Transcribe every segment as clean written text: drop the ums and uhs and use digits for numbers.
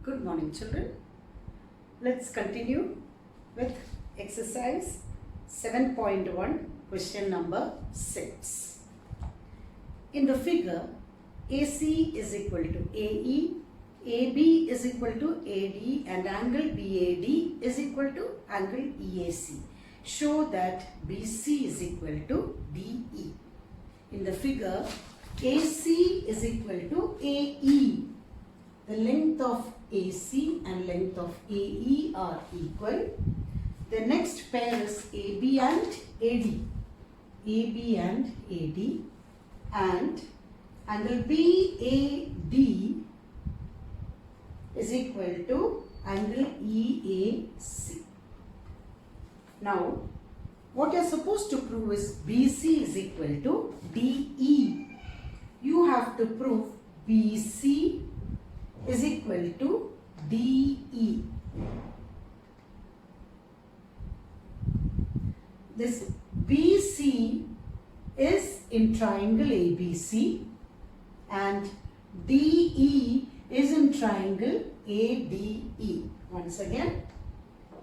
Good morning, children. Let's continue with exercise 7.1, question number 6. In the figure, AC is equal to AE, AB is equal to AD, and angle BAD is equal to angle EAC. Show that BC is equal to DE. In the figure, AC is equal to AE. The length of AC and length of AE are equal. The next pair is AB and AD. AB and AD, and angle BAD is equal to angle EAC. Now, what you are supposed to prove is BC is equal to DE. You have to prove BC is equal to DE. This BC is in triangle ABC and DE is in triangle ADE. Once again,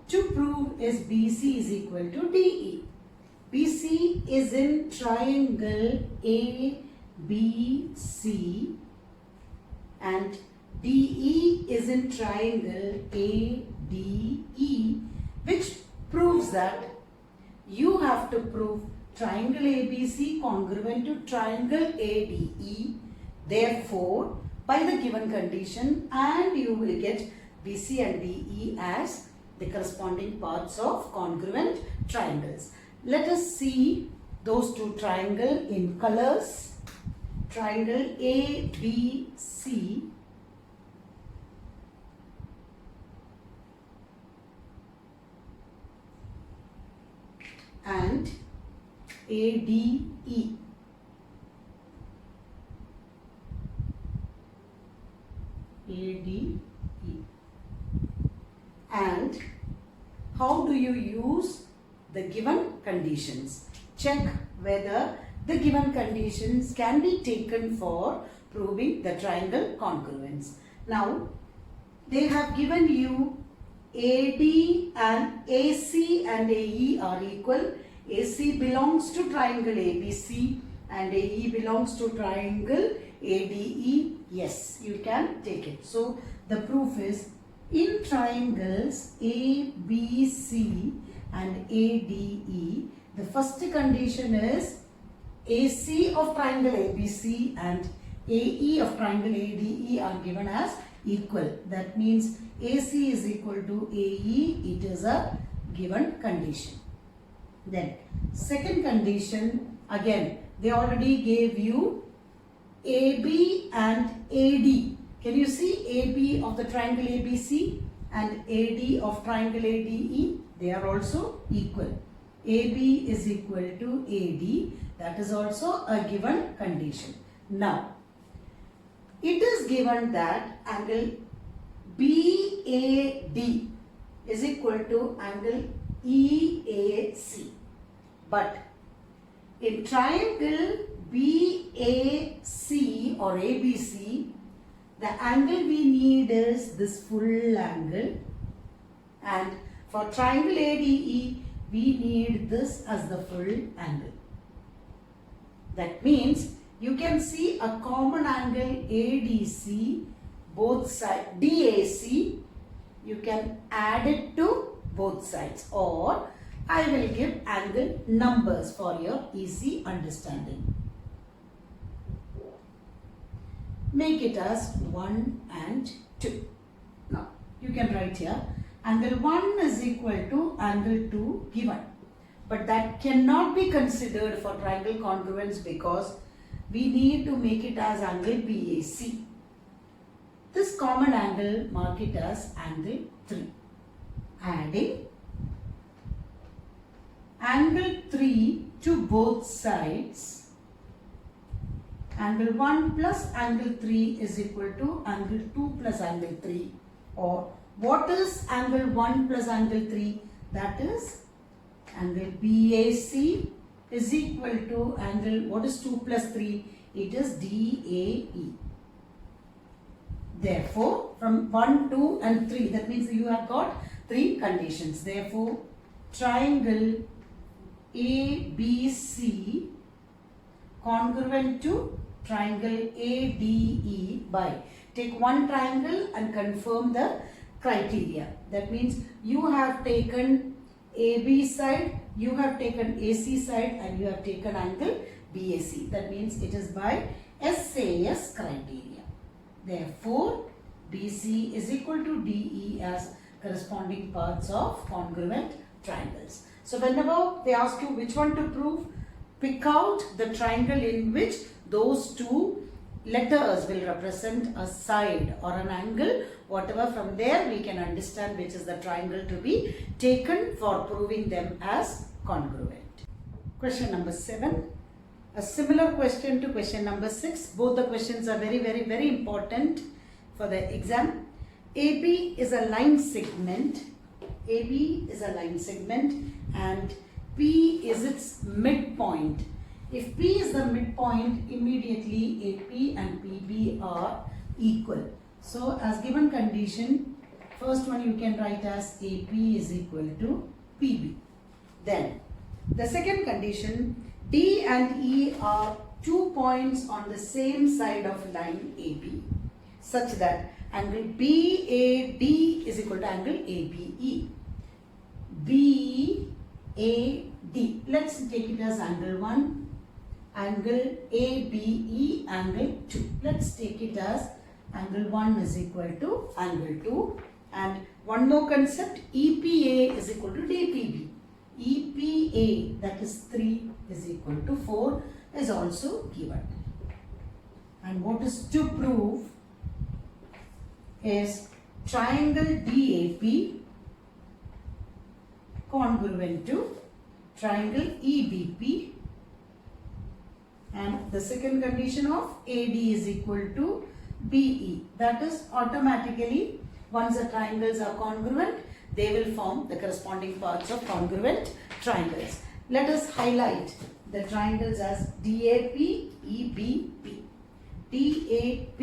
to prove is BC is equal to DE. BC is in triangle ABC and DE is in triangle ADE, which proves that you have to prove triangle ABC congruent to triangle ADE. Therefore, by the given condition, and you will get BC and DE as the corresponding parts of congruent triangles. Let us see those two triangles in colors. Triangle ABC and ADE. ADE. And how do you use the given conditions? Check whether the given conditions can be taken for proving the triangle congruence. Now, they have given you AD and AC and AE are equal. AC belongs to triangle ABC and AE belongs to triangle ADE. Yes, you can take it. So, the proof is in triangles ABC and ADE, the first condition is AC of triangle ABC and AE of triangle ADE are given as equal. That means AC is equal to AE. It is a given condition. Then second condition, again they already gave you AB and AD. Can you see AB of the triangle ABC and AD of triangle ADE? They are also equal. AB is equal to AD. That is also a given condition. Now, it is given that angle BAD is equal to angle EAC. But in triangle BAC or ABC, the angle we need is this full angle, and for triangle ADE, we need this as the full angle. That means you can see a common angle ADC, both sides, DAC, you can add it to both sides, or I will give angle numbers for your easy understanding. Make it as 1 and 2. Now, you can write here, angle 1 is equal to angle 2 given. But that cannot be considered for triangle congruence because we need to make it as angle BAC. This common angle, mark it as angle 3. Adding angle 3 to both sides. Angle 1 plus angle 3 is equal to angle 2 plus angle 3. Or what is angle 1 plus angle 3? That is angle BAC is equal to angle, what is 2 plus 3? It is DAE. Therefore, from 1, 2 and 3, that means you have got 3 conditions. Therefore, triangle ABC congruent to triangle ADE by, take one triangle and confirm the criteria. That means you have taken AB side, you have taken AC side, and you have taken angle BAC. That means it is by SAS criteria. Therefore, BC is equal to DE as corresponding parts of congruent triangles. So whenever they ask you which one to prove, pick out the triangle in which those two letters will represent a side or an angle. Whatever, from there we can understand which is the triangle to be taken for proving them as congruent. Question number 7. A similar question to question number 6. Both the questions are very important for the exam. AB is a line segment. AB is a line segment and P is its midpoint. If P is the midpoint, immediately AP and PB are equal. So as given condition, first one you can write as AP is equal to PB. Then the second condition, D and E are 2 points on the same side of line AB such that angle BAD is equal to angle ABE. BAD, let's take it as angle 1, angle ABE angle 2. Let's take it as angle 1 is equal to angle 2, and one more concept, EPA is equal to DPB. EPA, that is 3 is equal to 4, is also given. And what is to prove is triangle DAP congruent to triangle EBP, and the second condition of AD is equal to BE. That is, automatically once the triangles are congruent, they will form the corresponding parts of congruent triangles. Let us highlight the triangles as DAP, EBP. DAP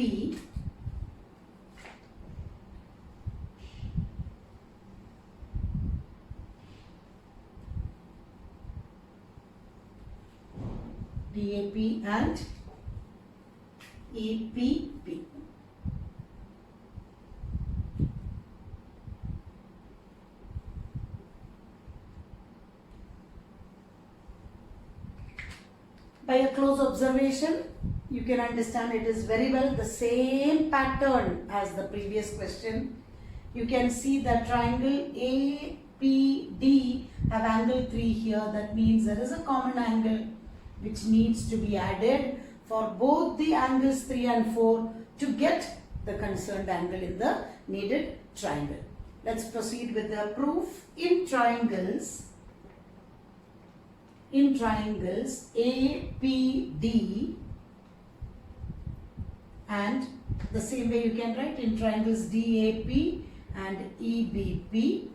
and EPP. By a close observation, you can understand it is very well the same pattern as the previous question. You can see that triangle APD have angle 3 here. That means there is a common angle which needs to be added for both the angles 3 and 4 to get the concerned angle in the needed triangle. Let's proceed with the proof. In triangles APD, and the same way you can write in triangles DAP and EBP.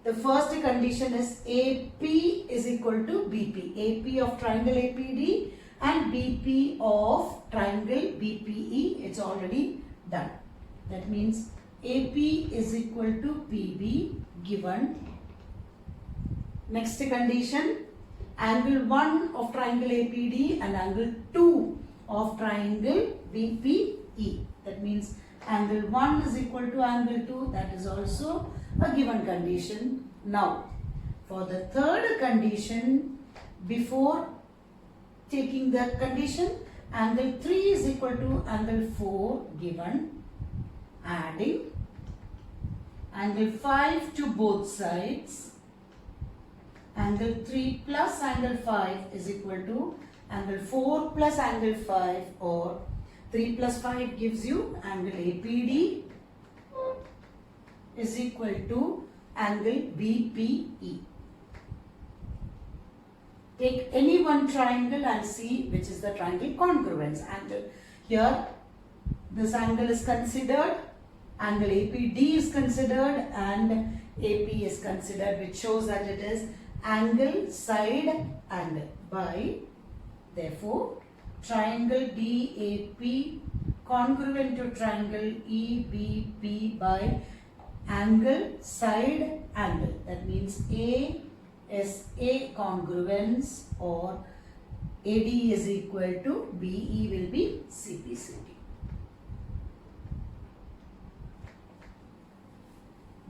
The first condition is AP is equal to BP. AP of triangle APD and BP of triangle BPE. It's already done. That means AP is equal to PB given. Next condition, angle 1 of triangle APD and angle 2 of triangle BPE. That means angle 1 is equal to angle 2. That is also a given condition. Now, for the third condition, before taking that condition, angle 3 is equal to angle 4 given, adding angle 5 to both sides. Angle 3 plus angle 5 is equal to angle 4 plus angle 5, or 3 plus 5 gives you angle APD is equal to angle BPE. Take any one triangle and see which is the triangle congruence angle. Here this angle is considered, angle APD is considered, and AP is considered, which shows that it is angle side angle by, therefore, triangle DAP congruent to triangle EBP by angle side angle. That means ASA congruence or AD is equal to BE will be CPCD.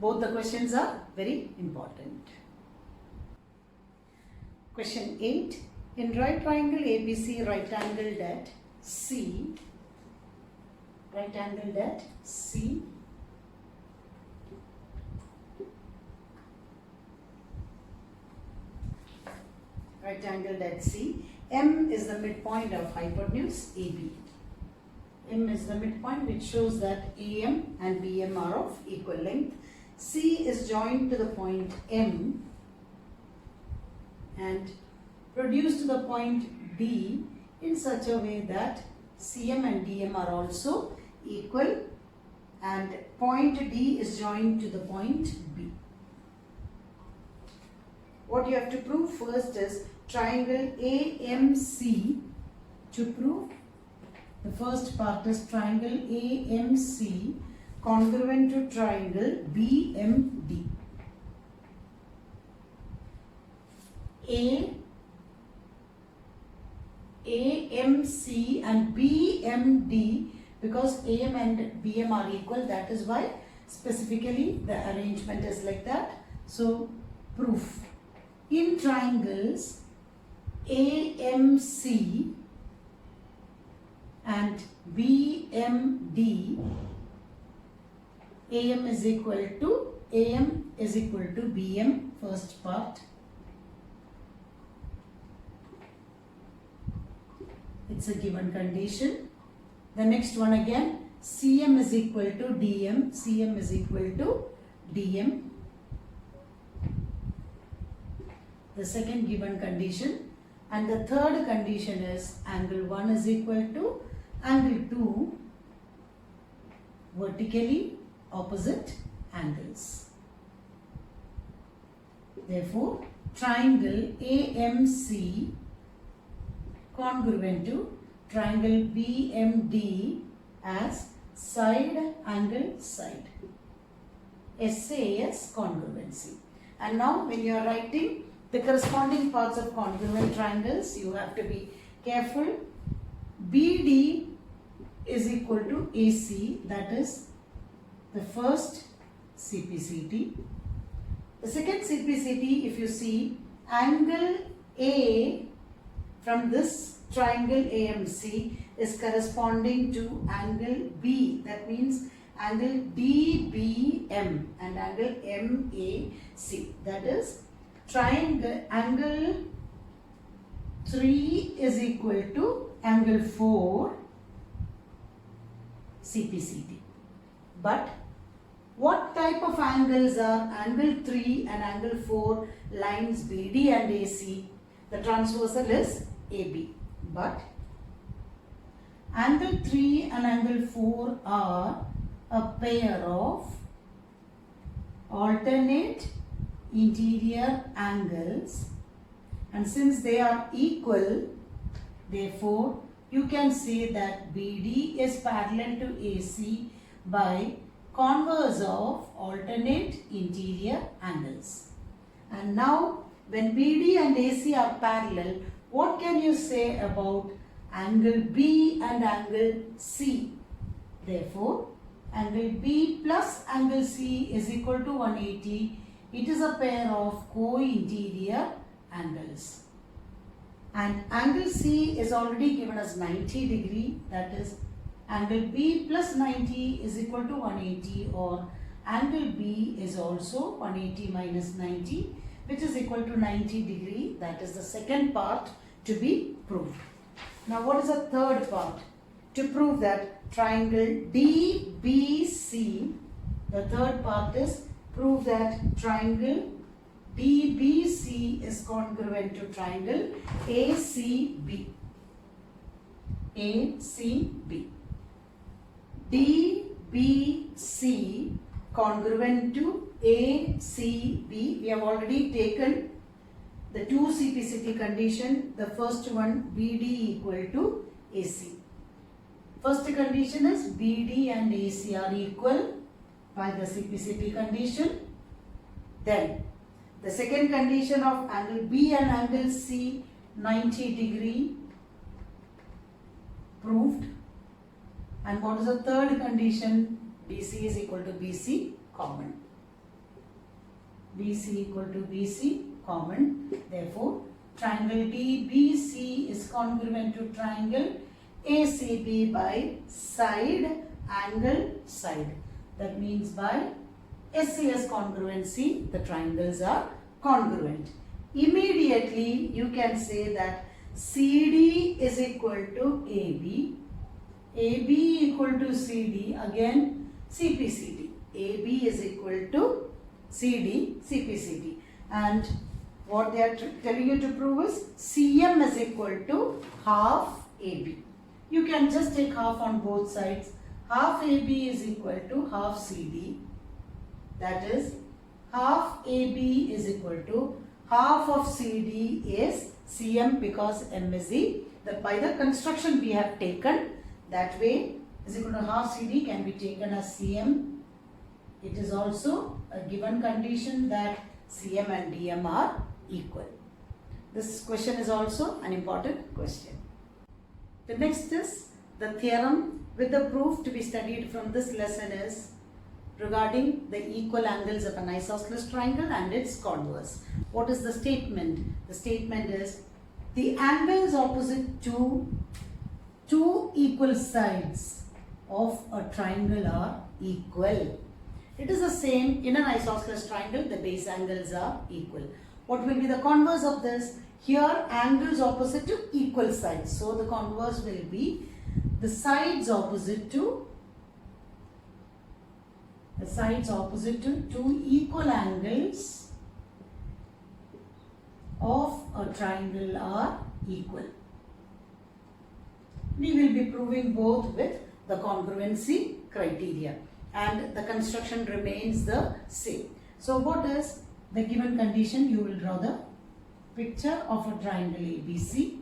Both the questions are very important. Question 8. In right triangle ABC, right angled at C, right angled at C, right angled at C, M is the midpoint of hypotenuse AB. M is the midpoint which shows that AM and BM are of equal length. C is joined to the point M and produced to the point D in such a way that CM and DM are also equal, and point D is joined to the point B. What you have to prove first is triangle AMC. To prove, the first part is triangle AMC congruent to triangle BMD. AMC and BMD, because AM and BM are equal, that is why specifically the arrangement is like that. So proof. In triangles AMC and BMD, AM is equal to BM, first part. It's a given condition. The next one again, CM is equal to DM, CM is equal to DM. The second given condition. And the third condition is angle 1 is equal to angle 2, vertically opposite angles. Therefore, triangle AMC congruent to triangle BMD as side angle side. SAS congruency. And now when you are writing the corresponding parts of congruent triangles, you have to be careful. BD is equal to AC, that is the first CPCT. The second CPCT, if you see, angle A from this triangle AMC is corresponding to angle B. That means angle DBM and angle MAC. That is triangle angle 3 is equal to angle 4 CPCT. But what type of angles are angle 3 and angle 4 lines BD and AC? The transversal is AB. But angle 3 and angle 4 are a pair of alternate interior angles, and since they are equal, therefore you can say that BD is parallel to AC by converse of alternate interior angles. And now when BD and AC are parallel, what can you say about angle B and angle C? Therefore, angle B plus angle C is equal to 180. It is a pair of co-interior angles. And angle C is already given as 90 degree, that is angle B plus 90 is equal to 180, or angle B is also 180 minus 90, which is equal to 90 degree. That is the second part to be proved. Now what is the third part? To prove that triangle DBC, the third part is prove that triangle DBC is congruent to triangle ACB. ACB. DBC congruent to ACB. We have already taken the two CPCT condition. The first one, BD equal to AC. First condition is BD and AC are equal by the CPCT condition. Then the second condition of angle B and angle C 90 degree proved. And what is the third condition? BC is equal to BC common. BC equal to BC common. Therefore, triangle DBC is congruent to triangle ACB by side angle side. That means by SCS congruency, the triangles are congruent. Immediately, you can say that CD is equal to AB, AB equal to CD, again CPCD. AB is equal to CD, CPCD. And what they are telling you to prove is CM is equal to half AB. You can just take half on both sides. Half AB is equal to half CD. That is, half AB is equal to half of CD is CM, because M is by the construction we have taken, that way is equal to half CD can be taken as CM. It is also a given condition that CM and DM are equal. This question is also an important question. The next is the theorem with the proof to be studied from this lesson is regarding the equal angles of an isosceles triangle and its converse. What is the statement? The statement is the angles opposite to two equal sides of a triangle are equal. It is the same in an isosceles triangle, the base angles are equal. What will be the converse of this? Here angles opposite to equal sides. So the converse will be the sides opposite to two equal angles of a triangle are equal. We will be proving both with the congruency criteria, and the construction remains the same. So what is the given condition? You will draw the picture of a triangle ABC.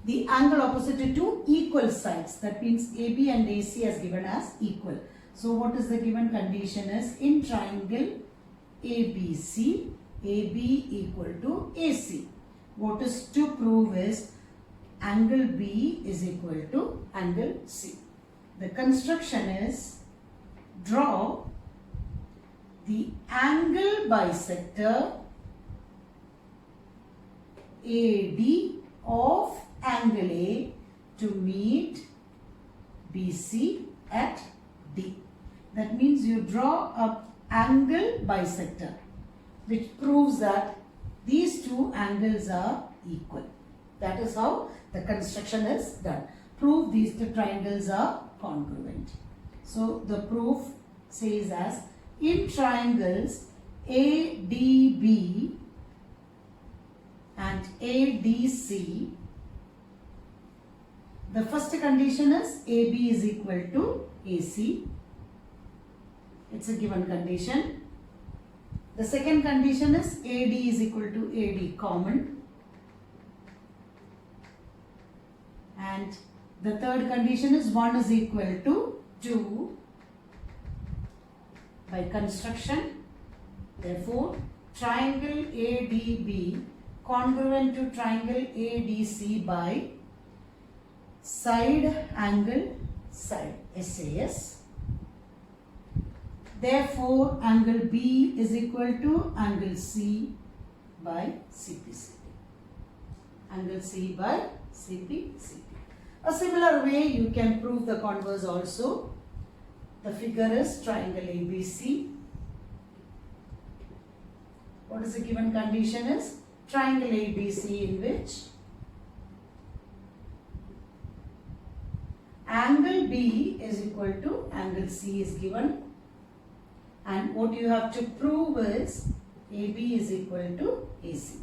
The angle opposite to two equal sides, that means AB and AC is given as equal. So what is the given condition is in triangle ABC, AB equal to AC. What is to prove is angle B is equal to angle C. The construction is draw the angle bisector AD of angle A to meet BC at D. That means you draw an angle bisector which proves that these two angles are equal. That is how the construction is done. Prove these two triangles are congruent. So the proof says as in triangles ADB and ADC, the first condition is AB is equal to AC. It's a given condition. The second condition is AD is equal to AD common. And the third condition is 1 is equal to 2 by construction. Therefore, triangle ADB congruent to triangle ADC by side angle side, SAS. Therefore, angle B is equal to angle C by CPCT. Angle C by CPCT. A similar way you can prove the converse also. The figure is triangle ABC. What is the given condition is triangle ABC in which angle B is equal to angle C is given, and what you have to prove is AB is equal to AC.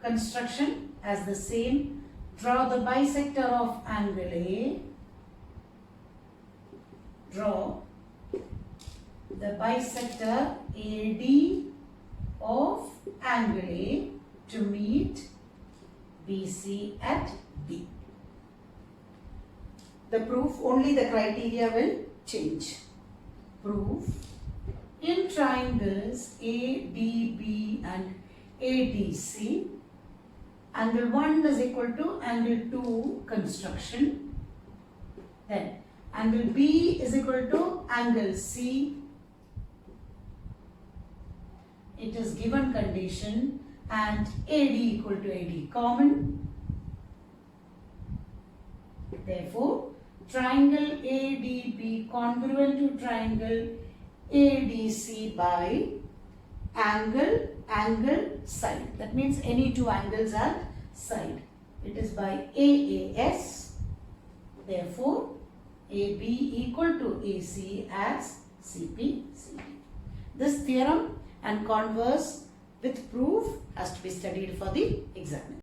Construction as the same. Draw the bisector of angle A. Draw the bisector AD of angle A to meet BC at D. the proof, only the criteria will change. Proof in triangles ADB and ADC, angle 1 is equal to angle 2 construction. Then angle B is equal to angle C. It is given condition, and AD equal to AD common. Therefore, triangle ADB congruent to triangle ADC by angle, side. That means any two angles at side. It is by AAS. Therefore, AB equal to AC as CPCD. This theorem and converse with proof has to be studied for the exam.